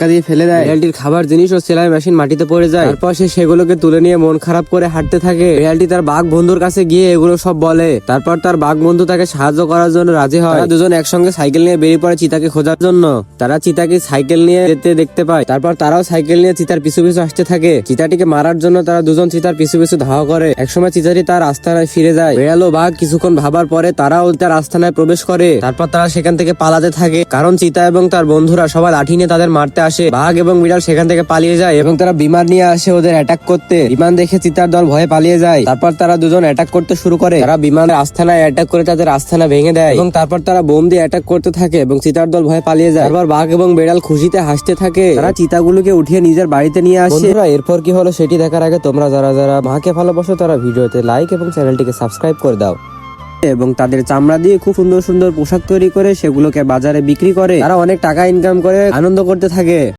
দিয়ে ফেলে দেয়। বিড়ালটির খাবার জিনিস ও সেলাই মেশিন মাটিতে পড়ে যায়। তারপর সে সেগুলোকে তুলে নিয়ে মন খারাপ করে হাঁটতে থাকে। বিড়ালটি তার বাঘ বন্ধুর কাছে গিয়ে এগুলো সব বলে। তারপর তার বাঘ বন্ধু তাকে সাহায্য করার জন্য রাজি হয়। তারা দুজন একসঙ্গে সাইকেল নিয়ে বেরিয়ে পড়ে চিতাকে খোঁজার জন্য। তারা চিতাকে সাইকেল নিয়ে যেতে দেখতে পায়। তারপর তারাও সাইকেল নিয়ে চিতার পিছু পিছু আসতে থাকে। চিতাটিকে মারার জন্য তারা দুজন চিতার পিছু পিছু ধাওয়া করে। একসময় চিতাটি তার আস্তানায় ফিরে যায়। বিড়াল ও বাঘ কিছুক্ষণ ভাবার পরে তারাও তার আস্তানায় প্রবেশ করে। তারপর তারা সেখান থেকে পালাতে থাকে, কারণ চিতা এবং তার বন্ধুরা সবাই লাঠি নিয়ে তাদের মারতে আসে। বাঘ এবং বিড়াল সেখান থেকে পালিয়ে যায় এবং তারা বিমান নিয়ে আসে ওদের অ্যাটাক করতে। বিমান দেখে চিতার দল ভয়ে পালিয়ে যায়। তারপর তারা দুজন অ্যাটাক করতে শুরু করে। তারা বিমানের আস্তানায় অ্যাটাক করে তাদের আস্তানা ভেঙে দেয় এবং তারপর তারা বোম দিয়ে অ্যাটাক করতে থাকে এবং চিতার দল ভয়ে পালিয়ে যায়। তারপর বাঘ এবং বিড়াল খুশিতে হাসতে থাকে। তারা চিতাগুলোকে উঠিয়ে নিজের বাড়িতে নিয়ে আসে। বন্ধুরা, এরপর কি হলো সেটি দেখার আগে তোমরা যারা যারা মাকে ভালোবাসো তারা ভিডিওতে লাইক এবং চ্যানেলটিকে সাবস্ক্রাইব করে দাও। এবং তাদের চামড়া দিয়ে খুব সুন্দর সুন্দর পোশাক তৈরি করে সেগুলোকে বাজারে বিক্রি করে তারা অনেক টাকা ইনকাম করে আনন্দ করতে থাকে।